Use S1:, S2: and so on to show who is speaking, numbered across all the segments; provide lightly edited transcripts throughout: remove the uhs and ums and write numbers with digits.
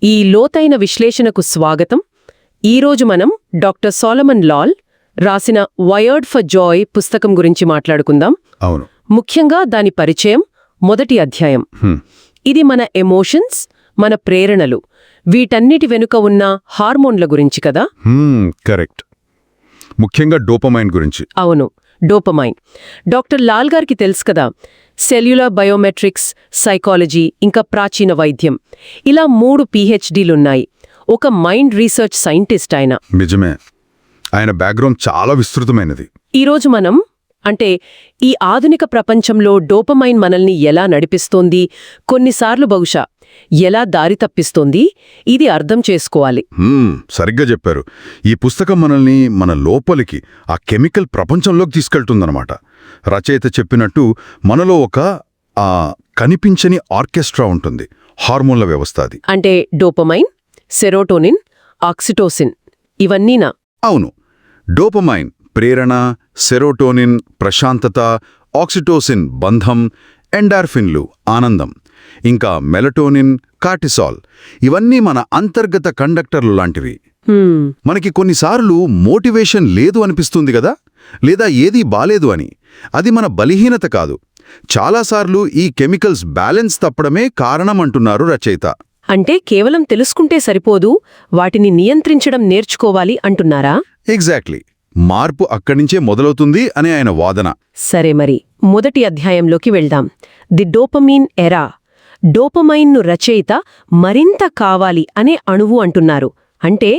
S1: ఈ లోతైన విశ్లేషణకు స్వాగతం. ఈరోజు మనం డాక్టర్ సోలమన్ లాల్ రాసిన వయర్డ్ ఫర్ జాయ్ పుస్తకం గురించి మాట్లాడుకుందాం.
S2: అవును.
S1: ముఖ్యంగా దాని పరిచయం, మొదటి అధ్యాయం. ఇది మన ఎమోషన్స్, మన ప్రేరణలు, వీటన్నిటి వెనుక ఉన్న హార్మోన్ల గురించి కదా.
S2: కరెక్ట్. ముఖ్యంగా డోపమైన్ గురించి.
S1: అవును, డోపమైన్. డాక్టర్ లాల్ గారికి తెలుసు కదా, సెల్యులర్ బయోమెట్రిక్స్, సైకాలజీ, ఇంకా ప్రాచీన వైద్యం, ఇలా 3 PhDలున్నాయి. ఒక మైండ్ రీసెర్చ్ సైంటిస్ట్ ఆయన.
S2: నిజమే. ఆయన బ్యాక్గ్రౌండ్ చాలా విస్తృతమైనది.
S1: ఈరోజు మనం ఈ ఆధునిక ప్రపంచంలో డోపమైన్ మనల్ని ఎలా నడిపిస్తోంది, కొన్నిసార్లు బహుశా ఎలా దారి తప్పిస్తోంది, ఇది అర్థం చేసుకోవాలి.
S2: సరిగ్గా చెప్పారు. ఈ పుస్తకం మనల్ని మన లోపలికి, ఆ కెమికల్ ప్రపంచంలోకి తీసుకెళ్తుందన్నమాట. రచయిత చెప్పినట్టు మనలో ఒక కనిపించని ఆర్కెస్ట్రా ఉంటుంది, హార్మోన్ల వ్యవస్థ అది.
S1: అంటే డోపమైన్, సెరోటోనిన్, ఆక్సిటోసిన్, ఇవన్నీనా?
S2: అవును. డోపమైన్ ప్రేరణ, సెరోటోనిన్ ప్రశాంతత, ఆక్సిటోసిన్ బంధం, ఎండార్ఫిన్లు ఆనందం, ఇంకా మెలటోనిన్, కార్టిసాల్, ఇవన్నీ మన అంతర్గత కండక్టర్లు లాంటివి. మనకి కొన్నిసార్లు మోటివేషన్ లేదు అనిపిస్తుంది కదా, లేదా ఏదీ బాలేదు అని. అది మన బలహీనత కాదు. చాలాసార్లు ఈ కెమికల్స్ బ్యాలెన్స్ తప్పడమే కారణమంటున్నారు రచయిత.
S1: అంటే కేవలం తెలుసుకుంటే సరిపోదు, వాటిని నియంత్రించడం నేర్చుకోవాలి అంటున్నారా?
S2: ఎగ్జాక్ట్లీ. మార్పు అక్కడ్నించే మొదలవుతుంది అని ఆయన వాదన.
S1: సరే, మరి మొదటి అధ్యాయంలోకి వెళ్దాం. ది డోపమీన్ ఎరా. డోపమైన్ను రచయిత మరింత కావాలి అనే అణువు అంటున్నారు. అంటే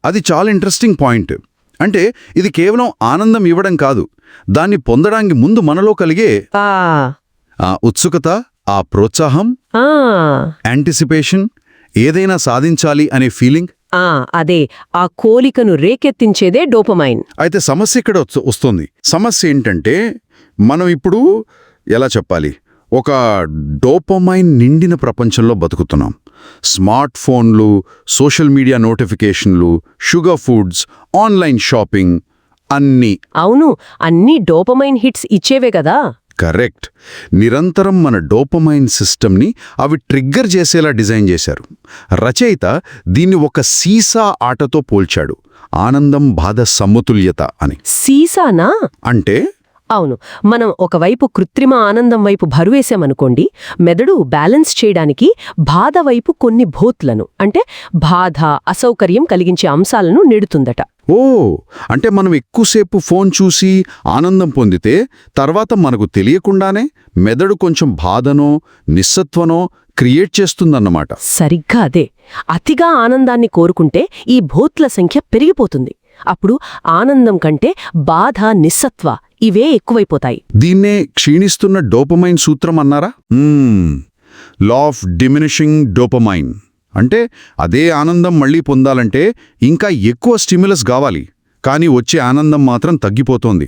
S2: అది చాలా ఇంట్రెస్టింగ్ పాయింట్. అంటే ఇది కేవలం ఆనందం ఇవ్వడం కాదు, దాన్ని పొందడానికి ముందు మనలో కలిగే ఉత్సుకత, ఆ ప్రోత్సాహం, యాంటిసిపేషన్, ఏదైనా సాధించాలి అనే ఫీలింగ్,
S1: అదే ఆ కోలికను రేకెత్తించేదే డోపమైన్.
S2: అయితే సమస్య ఇక్కడ వస్తుంది. సమస్య ఏంటంటే మనం ఇప్పుడు ఎలా చెప్పాలి, ఒక డోపమైన్ నిండిన ప్రపంచంలో బతుకుతున్నాం. స్మార్ట్ ఫోన్లు, సోషల్ మీడియా నోటిఫికేషన్లు, షుగర్ ఫుడ్స్, ఆన్లైన్ షాపింగ్, అన్నీ.
S1: అవును, అన్నీ డోపమైన్ హిట్స్ ఇచ్చేవే కదా.
S2: కరెక్ట్. నిరంతరం మన డోపమైన్ సిస్టమ్ని అవి ట్రిగ్గర్ చేసేలా డిజైన్ చేశారు. రచయిత దీన్ని ఒక సీసా ఆటతో పోల్చాడు. ఆనందం, బాధ సమతుల్యత అని.
S1: సీసానా?
S2: అంటే
S1: అవును, మనం ఒకవైపు కృత్రిమ ఆనందం వైపు బరువేశామనుకోండి, మెదడు బ్యాలెన్స్ చేయడానికి బాధ వైపు కొన్ని భూత్లను, అంటే బాధ, అసౌకర్యం కలిగించే అంశాలను నెడుతుందట.
S2: అంటే మనం ఎక్కువసేపు ఫోన్ చూసి ఆనందం పొందితే తర్వాత మనకు తెలియకుండానే మెదడు కొంచెం బాధనో, నిస్సత్వనో క్రియేట్ చేస్తుందన్నమాట.
S1: సరిగ్గా అదే. అతిగా ఆనందాన్ని కోరుకుంటే ఈ భూత్ల సంఖ్య పెరిగిపోతుంది. అప్పుడు ఆనందం కంటే బాధ, నిస్సత్వ ఇవే ఎక్కువైపోతాయి.
S2: దీన్నే క్షీణిస్తున్న డోపమైన్ సూత్రం అన్నారా? Law of diminishing dopamine. అంటే అదే ఆనందం మళ్లీ పొందాలంటే ఇంకా ఎక్కువ స్టిమ్యులస్ కావాలి, కానీ వచ్చే ఆనందం మాత్రం తగ్గిపోతోంది.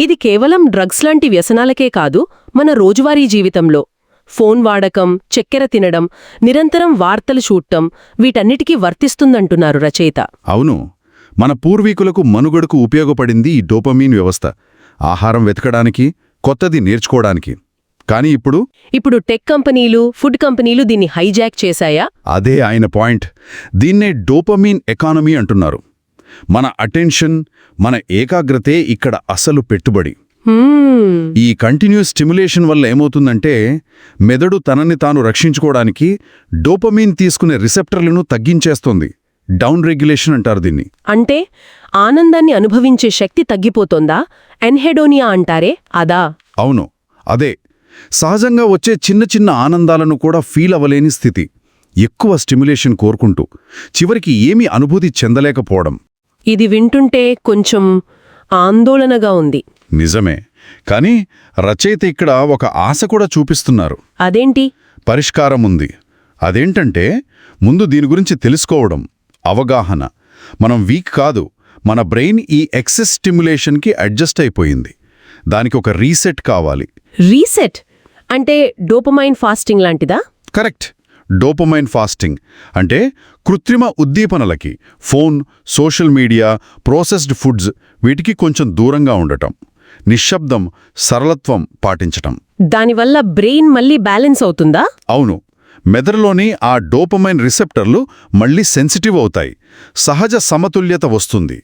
S1: ఇది కేవలం డ్రగ్స్ లాంటి వ్యసనాలకే కాదు, మన రోజువారీ జీవితంలో ఫోన్ వాడకం, చక్కెర తినడం, నిరంతరం వార్తలు చూడటం, వీటన్నిటికీ వర్తిస్తుందంటున్నారు రచయిత.
S2: అవును. మన పూర్వీకులకు మనుగడకు ఉపయోగపడింది ఈ డోపమీన్ వ్యవస్థ, ఆహారం వెతకడానికి, కొత్తది నేర్చుకోవడానికి. కానీ ఇప్పుడు
S1: టెక్ కంపెనీలు, ఫుడ్ కంపెనీలు దీన్ని హైజాక్ చేశాయా?
S2: అదే ఆయన పాయింట్. దీన్నే డోపమీన్ ఎకానమీ అంటున్నారు. మన అటెన్షన్, మన ఏకాగ్రతే ఇక్కడ అసలు పెట్టుబడి. ఈ కంటిన్యూస్ స్టిమ్యులేషన్ వల్ల ఏమవుతుందంటే మెదడు తనని తాను రక్షించుకోవడానికి డోపమీన్ తీసుకునే రిసెప్టర్లను తగ్గించేస్తుంది. డౌన్ రెగ్యులేషన్ అంటారు దీన్ని.
S1: అంటే ఆనందాన్ని అనుభవించే శక్తి తగ్గిపోతోందా? ఎన్హెడోనియా అంటారే అదా?
S2: అవును, అదే. సహజంగా వచ్చే చిన్న చిన్న ఆనందాలను కూడా ఫీల్ అవ్వలేని స్థితి. ఎక్కువ స్టిమ్యులేషన్ కోరుకుంటూ చివరికి ఏమీ అనుభూతి చెందలేకపోవడం.
S1: ఇది వింటుంటే కొంచెం ఆందోళనగా ఉంది.
S2: నిజమే. కానీ రచయిత ఇక్కడ ఒక ఆశ కూడా చూపిస్తున్నారు.
S1: అదేంటి?
S2: పరిష్కారం ఉంది. అదేంటంటే ముందు దీని గురించి తెలుసుకోవడం, అవగాహన. మనం వీక్ కాదు, మన బ్రెయిన్ ఈ ఎక్సెస్ స్టిమ్యులేషన్కి అడ్జస్ట్ అయిపోయింది. దానికి ఒక రీసెట్ కావాలి.
S1: రీసెట్ అంటే డోపమైన్ ఫాస్టింగ్ లాంటిదా?
S2: కరెక్ట్. డోపమైన్ ఫాస్టింగ్ అంటే కృత్రిమ ఉద్దీపనలకి, phone, social media, processed foods, వీటికి కొంచెం దూరంగా ఉండటం, నిశ్శబ్దం, సరళత్వం పాటించటం.
S1: దానివల్ల బ్రెయిన్ మళ్ళీ బ్యాలెన్స్ అవుతుందా?
S2: అవును. మెదడులోని ఆ డోపమైన్ రిసెప్టర్లు మళ్ళీ సెన్సిటివ్ అవుతాయి. సహజ సమతుల్యత వస్తుంది.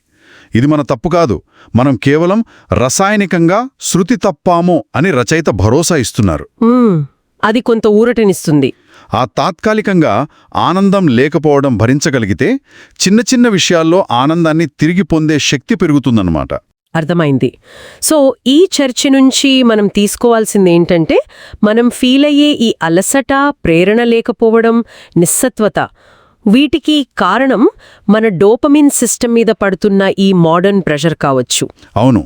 S2: ఇది మన తప్పు కాదు, మనం కేవలం రసాయనికంగా శృతి తప్పామో అని రచయిత భరోసా ఇస్తున్నారు.
S1: అది కొంత ఊరటనిస్తుంది.
S2: ఆ తాత్కాలికంగా ఆనందం లేకపోవడం భరించగలిగితే చిన్న చిన్న విషయాల్లో ఆనందాన్ని తిరిగి పొందే శక్తి పెరుగుతుందన్నమాట.
S1: అర్థమైంది. సో ఈ చర్చ నుంచి మనం తీసుకోవాల్సింది ఏంటంటే, మనం ఫీల్ అయ్యే ఈ అలసట, ప్రేరణ లేకపోవడం, నిస్సత్వత, వీటికి కారణం మన డోపమిన్ సిస్టమ్ మీద పడుతున్న ఈ మోడర్న్ ప్రెషర్ కావచ్చు.
S2: అవును,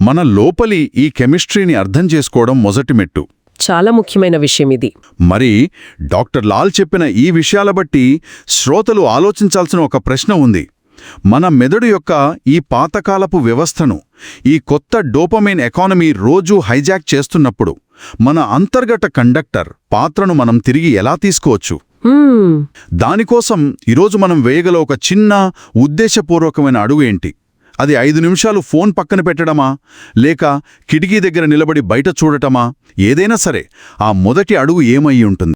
S2: మన లోపలి ఈ కెమిస్ట్రీని అర్థం చేసుకోవడం మొదటి మెట్టు.
S1: చాలా ముఖ్యమైన విషయం ఇది.
S2: మరి డాక్టర్ లాల్ చెప్పిన ఈ విషయాల బట్టి శ్రోతలు ఆలోచించాల్సిన ఒక ప్రశ్న ఉంది. మన మెదడు యొక్క ఈ పాతకాలపు వ్యవస్థను ఈ కొత్త డోపమైన్ ఎకానమీ రోజూ హైజాక్ చేస్తున్నప్పుడు మన అంతర్గత కండక్టర్ పాత్రను మనం తిరిగి ఎలా తీసుకోవచ్చు? దానికోసం ఈరోజు మనం వేయగల ఒక చిన్న ఉద్దేశపూర్వకమైన అడుగు ఏంటి? అది 5 నిమిషాలు ఫోన్ పక్కన పెట్టడమా, లేక కిటికీ దగ్గర నిలబడి బయట చూడటమా? ఏదైనా సరే, ఆ మొదటి అడుగు ఏమయ్యి ఉంటుంది?